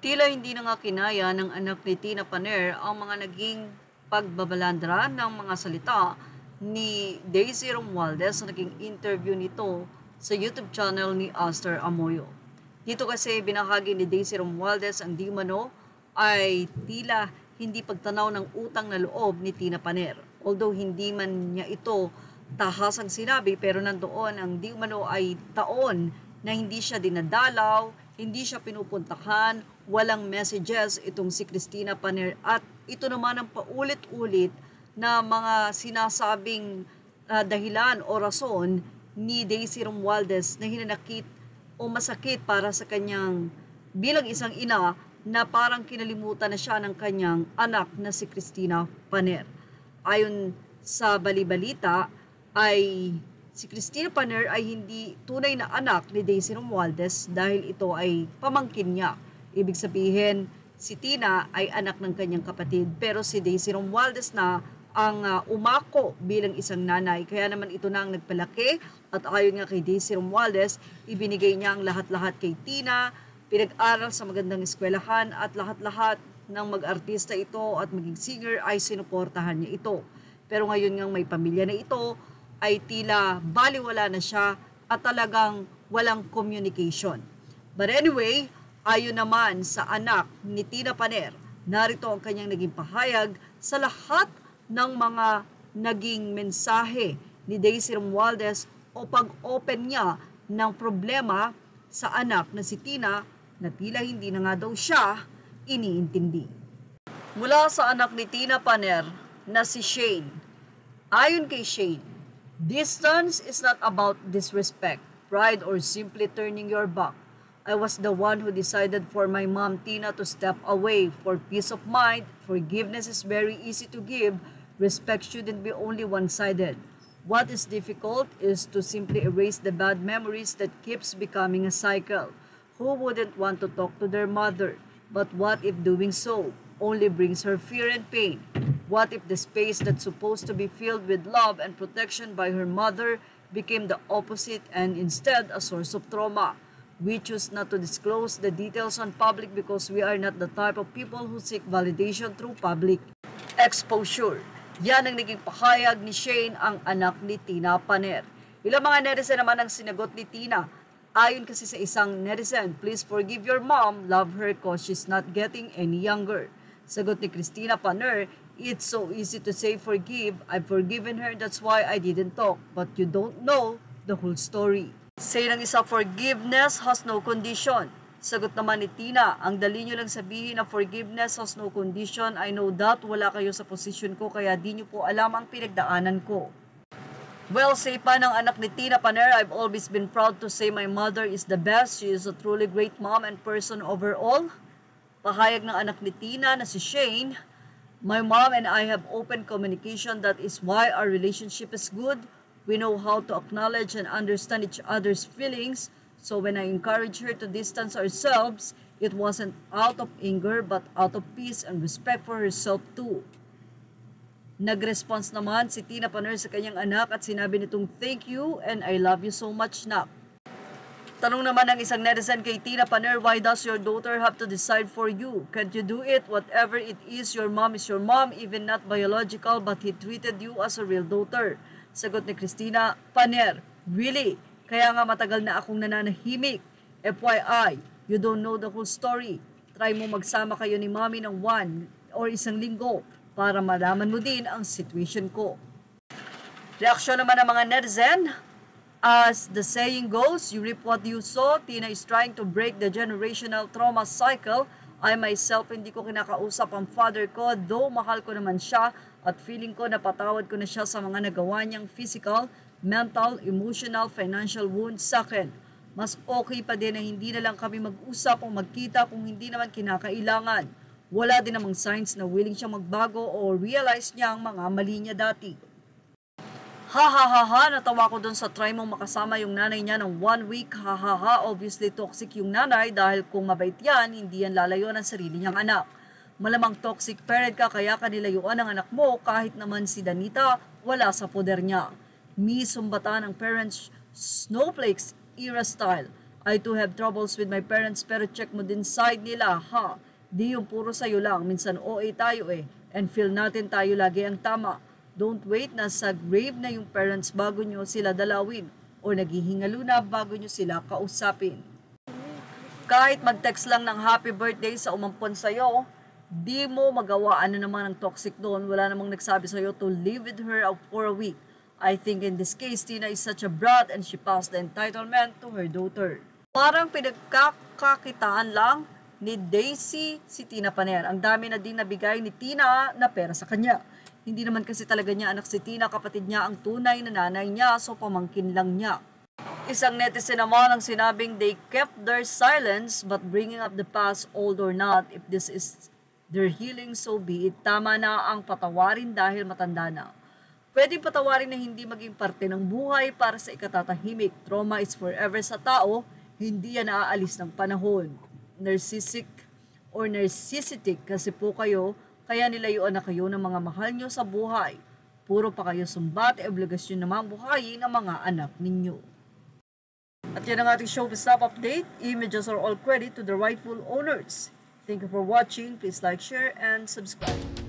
Tila hindi na nga kinaya ng anak ni Tina Paner ang mga naging pagbabalandra ng mga salita ni Daisy Romualdez sa naging interview nito sa YouTube channel ni Aster Amoyo. Dito kasi binahagi ni Daisy Romualdez ang di mano ay tila hindi pagtanaw ng utang na loob ni Tina Paner. Although hindi man niya ito tahasang sinabi, pero nandoon ang di mano ay taon na hindi siya dinadalaw, hindi siya pinupuntahan, walang messages itong si Cristina Paner, at ito naman ang paulit-ulit na mga sinasabing dahilan o rason ni Daisy Romualdez na hinanakit o masakit para sa kanyang bilang isang ina na parang kinalimutan na siya ng kanyang anak na si Cristina Paner. Ayon sa balibalita ay si Cristina Paner ay hindi tunay na anak ni Daisy Romualdez dahil ito ay pamangkin niya. Ibig sabihin, si Tina ay anak ng kanyang kapatid, pero si Daisy Romualdez na ang umako bilang isang nanay. Kaya naman ito na ang nagpalaki, at ayon nga kay Daisy Romualdez, ibinigay niya ang lahat-lahat kay Tina, pinag-aral sa magandang eskwelahan, at lahat-lahat ng mag-artista ito at maging singer ay sinuportahan niya ito. Pero ngayon nga may pamilya na ito, ay tila baliwala na siya at talagang walang communication. But anyway, ayon naman sa anak ni Tina Paner, narito ang kanyang naging pahayag sa lahat ng mga naging mensahe ni Daisy Romualdez o pag-open niya ng problema sa anak na si Tina na tila hindi na nga daw siya iniintindi. Mula sa anak ni Tina Paner na si Shane. Ayon kay Shane, distance is not about disrespect, pride, or simply turning your back. I was the one who decided for my mom Tina to step away for peace of mind. Forgiveness is very easy to give. Respect shouldn't be only one-sided. What is difficult is to simply erase the bad memories that keeps becoming a cycle. Who wouldn't want to talk to their mother? But what if doing so only brings her fear and pain? What if the space that's supposed to be filled with love and protection by her mother became the opposite and instead a source of trauma? We choose not to disclose the details on public because we are not the type of people who seek validation through public exposure. Yan ang naging pahayag ni Shane, ang anak ni Tina Paner. Ilang mga netizen naman ang sinagot ni Tina. Ayon kasi sa isang netizen, please forgive your mom, love her cause she's not getting any younger. Sagot ni Cristina Paner, it's so easy to say forgive. I've forgiven her, that's why I didn't talk. But you don't know the whole story. Say ng isa, forgiveness has no condition. Sagot naman ni Tina, ang dali nyo lang sabihin na forgiveness has no condition. I know that wala kayo sa posisyon ko kaya di nyo po alam ang pinagdaanan ko. Well, say pa ng anak ni Tina Paner, I've always been proud to say my mother is the best. She is a truly great mom and person overall. Pahayag ng anak ni Tina na si Shane, my mom and I have open communication. That is why our relationship is good. We know how to acknowledge and understand each other's feelings. So when I encourage her to distance ourselves, it wasn't out of anger but out of peace and respect for herself too. Nag-response naman si Tina Paner sa kanyang anak at sinabi nitong thank you and I love you so much, nak. Tanong naman ng isang netizen kay Tina Paner, why does your daughter have to decide for you? Can't you do it? Whatever it is your mom, even not biological, but he treated you as a real daughter. Sagot ni Cristina Paner, really? Kaya nga matagal na akong nananahimik. FYI, you don't know the whole story. Try mo magsama kayo ni mommy ng 1 or isang linggo para malaman mo din ang situation ko. Reaksyon naman ng mga netizen, as the saying goes, you reap what you sow. Tina is trying to break the generational trauma cycle. I myself, hindi ko kinakausap ang father ko, though mahal ko naman siya at feeling ko napatawad ko na siya sa mga nagawa niyang physical, mental, emotional, financial wounds sa akin. Mas okay pa din na hindi na lang kami mag-usap o magkita kung hindi naman kinakailangan. Wala din namang signs na willing siyang magbago o realize niya ang mga mali niya dati. Ha, natawa ko dun sa try mong makasama yung nanay niya ng 1 week. Ha, obviously toxic yung nanay dahil kung mabait yan, hindi yan lalayo ng sarili niyang anak. Malamang toxic parent ka kaya kanilayuan ang anak mo kahit naman si Danita wala sa poder niya. Sumbatan ng parents snowflakes era style. I too have troubles with my parents pero check mo din side nila, ha? Di yung puro sa'yo lang, minsan OA tayo eh. And feel natin tayo lagi ang tama. Don't wait na sa grave na yung parents bago nyo sila dalawin o naghihingalo na bago nyo sila kausapin. Kahit mag-text lang ng happy birthday sa umampon sa'yo, di mo magawa ano naman ang toxic doon. Wala namang nagsabi sa'yo to live with her for a week. I think in this case, Tina is such a brat and she passed the entitlement to her daughter. Parang pinagkakakitaan lang ni Daisy si Tina Paner. Ang dami na din nabigay ni Tina na pera sa kanya. Hindi naman kasi talaga niya anak si Tina, kapatid niya ang tunay na nanay niya, so pamangkin lang niya. Isang netizen naman ang sinabing they kept their silence but bringing up the past, old or not, if this is their healing, so be it. Tama na ang patawarin dahil matanda na. Pwedeng patawarin na hindi maging parte ng buhay para sa ikatatahimik. Trauma is forever sa tao, hindi yan naaalis ng panahon. Narcissistic kasi po kayo, kaya nilayuan na kayo ng mga mahal nyo sa buhay. Puro pa kayo sumbat, obligasyon namang buhayin ang mga anak ninyo. At yan ang ating showbiz stop update. Images are all credit to the rightful owners. Thank you for watching. Please like, share, and subscribe.